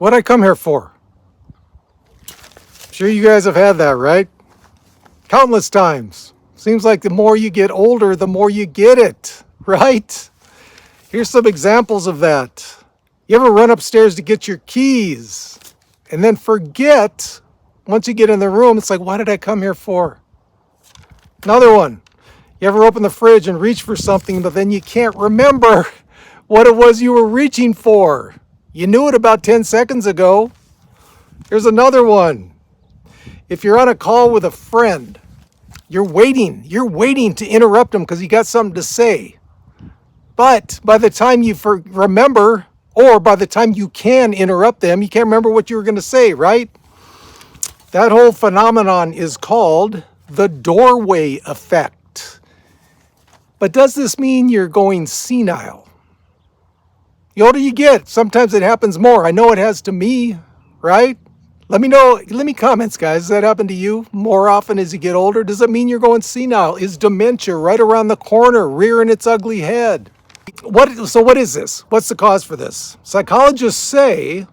What'd I come here for? Sure you guys have had that, right? Countless times. Seems like the more you get older, the more you get it, right? Here's some examples of that. You ever run upstairs to get your keys and then forget once you get in the room, it's like, what did I come here for? Another one. You ever open the fridge and reach for something, but then you can't remember what it was you were reaching for? You knew it about 10 seconds ago. Here's another one. If you're on a call with a friend, you're waiting to interrupt them because you got something to say. But by the time you remember, or by the time you can interrupt them, you can't remember what you were going to say, right? That whole phenomenon is called the doorway effect. But does this mean you're going senile? The older you get, sometimes it happens more. I know it has to me, right? Let me know, let me comments, guys. Does that happen to you more often as you get older? Does it mean you're going senile? Is dementia right around the corner, rearing its ugly head? So what is this? What's the cause for this? Psychologists say,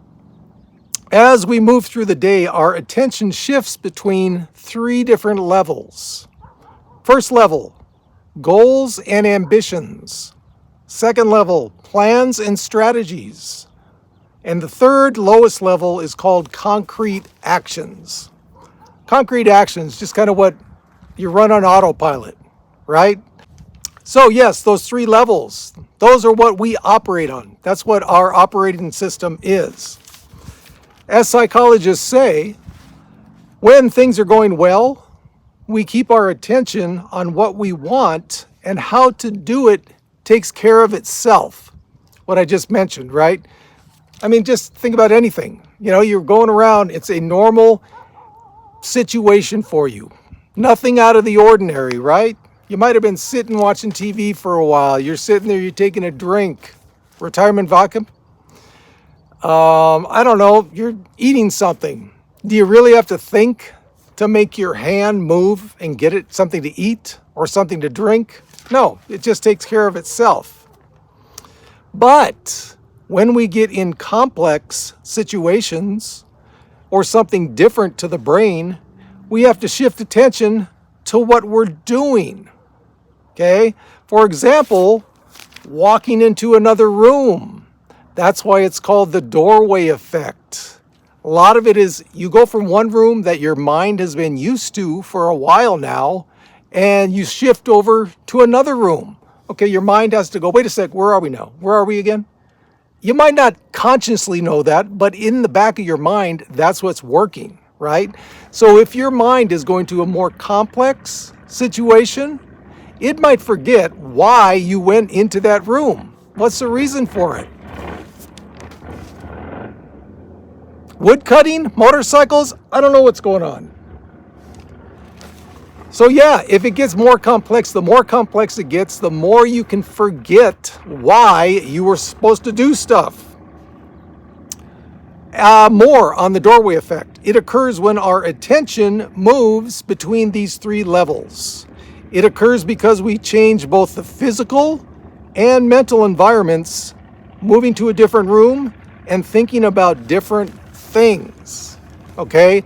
as we move through the day, our attention shifts between 3 different levels. First level, goals and ambitions. Second level, plans and strategies. And the third lowest level is called concrete actions. Concrete actions, just kind of what you run on autopilot, right? So yes, those 3 levels, those are what we operate on. That's what our operating system is. As psychologists say, when things are going well, we keep our attention on what we want, and how to do it takes care of itself. What I just mentioned, right? I mean, just think about anything. You know, you're going around, it's a normal situation for you. Nothing out of the ordinary, right? You might have been sitting watching TV for a while. You're sitting there, you're taking a drink. Retirement vodka? I don't know, you're eating something. Do you really have to think to make your hand move and get it something to eat or something to drink? No, it just takes care of itself. But when we get in complex situations or something different to the brain, we have to shift attention to what we're doing. Okay? For example, walking into another room. That's why it's called the doorway effect. A lot of it is you go from one room that your mind has been used to for a while now, and you shift over to another room. Okay, your mind has to go, wait a sec, where are we now? Where are we again? You might not consciously know that, but in the back of your mind, that's what's working, right? So if your mind is going to a more complex situation, it might forget why you went into that room. What's the reason for it? Wood cutting, motorcycles, I don't know what's going on. So yeah, if it gets more complex, the more complex it gets, the more you can forget why you were supposed to do stuff. More on the doorway effect. It occurs when our attention moves between these 3 levels. It occurs because we change both the physical and mental environments, moving to a different room and thinking about different things. Okay?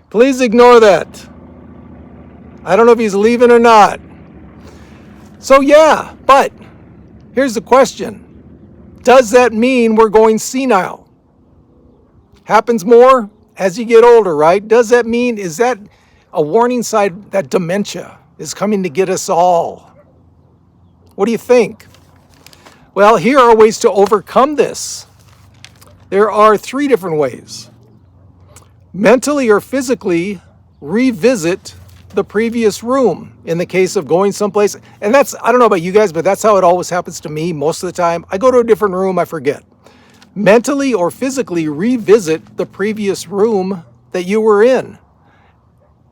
Please ignore that. I don't know if he's leaving or not. So yeah, but here's the question. Does that mean we're going senile? Happens more as you get older, right? Does that mean, is that a warning sign that dementia is coming to get us all? What do you think? Well, here are ways to overcome this. There are 3 different ways. Mentally or physically revisit the previous room in the case of going someplace. And that's, I don't know about you guys, but that's how it always happens to me most of the time. I go to a different room, I forget. Mentally or physically revisit the previous room that you were in.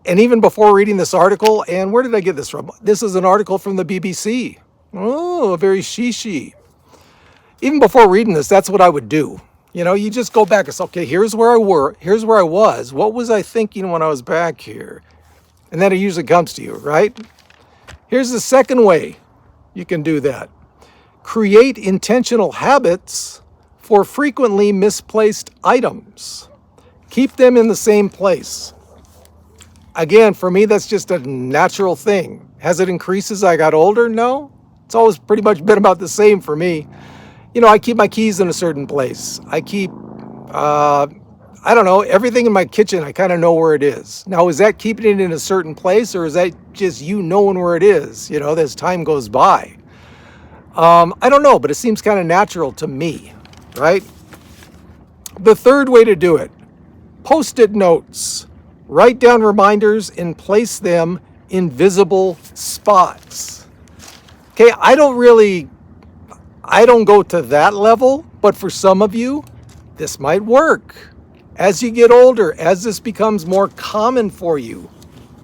And even before reading this article, and where did I get this from? This is an article from the BBC. Oh, very shishi. Even before reading this, that's what I would do. You know, you just go back and say, okay, here's where I was. What was I thinking when I was back here? And then it usually comes to you, right? Here's the second way you can do that. Create intentional habits for frequently misplaced items. Keep them in the same place. Again, for me, that's just a natural thing. Has it increased as I got older? No. It's always pretty much been about the same for me. You know, I keep my keys in a certain place. I keep, I don't know, everything in my kitchen, I kind of know where it is. Now, is that keeping it in a certain place, or is that just you knowing where it is, you know, as time goes by? I don't know, but it seems kind of natural to me, right? The third way to do it, Post-it notes. Write down reminders and place them in visible spots. Okay, I don't go to that level, but for some of you, this might work. As you get older, as this becomes more common for you,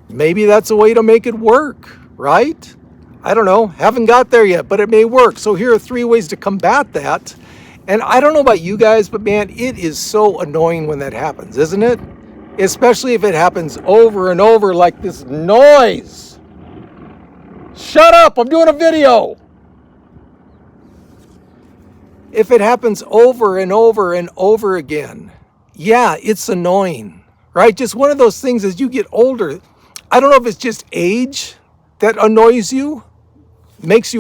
maybe that's a way to make it work, right? I don't know, haven't got there yet, but it may work. So here are 3 ways to combat that. And I don't know about you guys, but man, it is so annoying when that happens, isn't it? Especially if it happens over and over like this noise. Shut up, I'm doing a video. If it happens over and over and over again, yeah, it's annoying, right? Just one of those things as you get older. I don't know if it's just age that annoys you, makes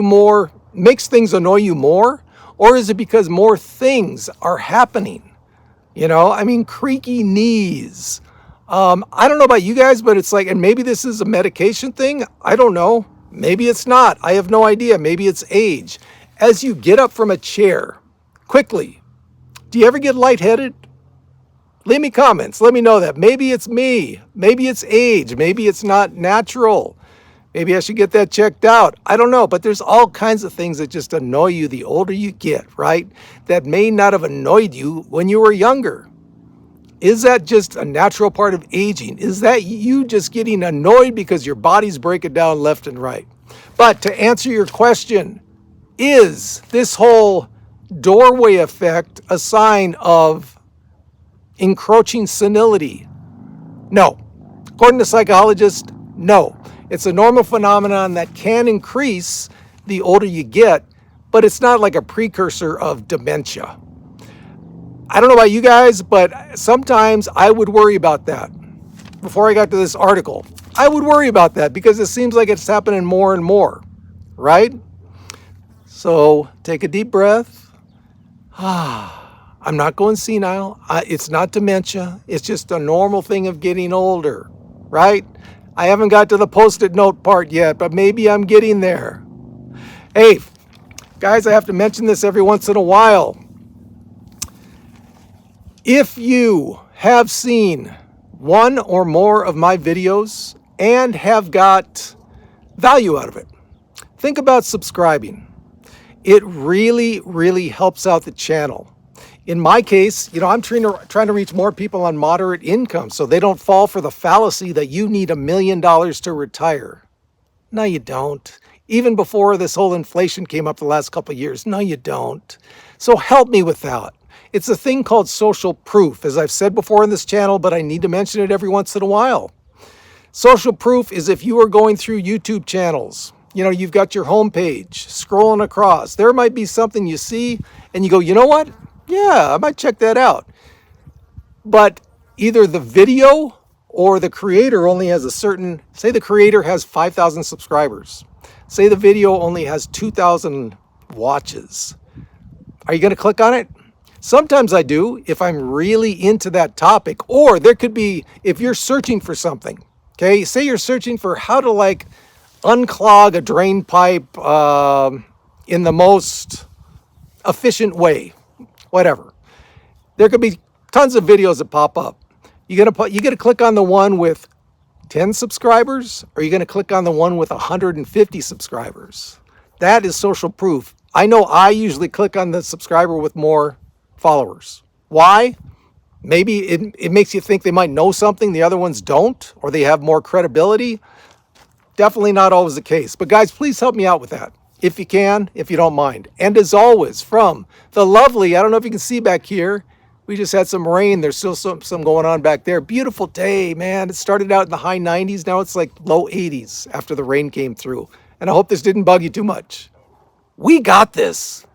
things annoy you more, or is it because more things are happening? You know, I mean, creaky knees. I don't know about you guys, but it's like, and maybe this is a medication thing. I don't know. Maybe it's not. I have no idea. Maybe it's age. As you get up from a chair, quickly, do you ever get lightheaded? Leave me comments. Let me know that. Maybe it's me. Maybe it's age. Maybe it's not natural. Maybe I should get that checked out. I don't know, but there's all kinds of things that just annoy you the older you get, right? That may not have annoyed you when you were younger. Is that just a natural part of aging? Is that you just getting annoyed because your body's breaking down left and right? But to answer your question, is this whole doorway effect a sign of encroaching senility? No. According to psychologists, no. It's a normal phenomenon that can increase the older you get, but it's not like a precursor of dementia. I don't know about you guys, but sometimes I would worry about that. Before I got to this article, I would worry about that because it seems like it's happening more and more, right? So take a deep breath. I'm not going senile. It's not dementia. It's just a normal thing of getting older, right? I haven't got to the Post-it note part yet, but maybe I'm getting there. Hey, guys, I have to mention this every once in a while. If you have seen one or more of my videos and have got value out of it, think about subscribing. It really, really helps out the channel. In my case, you know, I'm trying to reach more people on moderate income so they don't fall for the fallacy that you need $1 million to retire. No, you don't. Even before this whole inflation came up the last couple of years, no, you don't. So help me with that. It's a thing called social proof, as I've said before in this channel, but I need to mention it every once in a while. Social proof is if you are going through YouTube channels, you know, you've got your homepage, scrolling across. There might be something you see and you go, you know what? Yeah, I might check that out. But either the video or the creator only has a certain, say the creator has 5,000 subscribers. Say the video only has 2,000 watches. Are you going to click on it? Sometimes I do if I'm really into that topic. Or there could be, if you're searching for something, okay? Say you're searching for how to like unclog a drain pipe in the most efficient way. Whatever. There could be tons of videos that pop up. You gonna click on the one with 10 subscribers, or are you gonna click on the one with 150 subscribers? That is social proof. I know I usually click on the subscriber with more followers. Why? Maybe it makes you think they might know something the other ones don't, or they have more credibility. Definitely not always the case. But guys, please help me out with that. If you can, if you don't mind. And as always, from the lovely, I don't know if you can see back here, we just had some rain. There's still some going on back there. Beautiful day, man. It started out in the high 90s. Now it's like low 80s after the rain came through. And I hope this didn't bug you too much. We got this.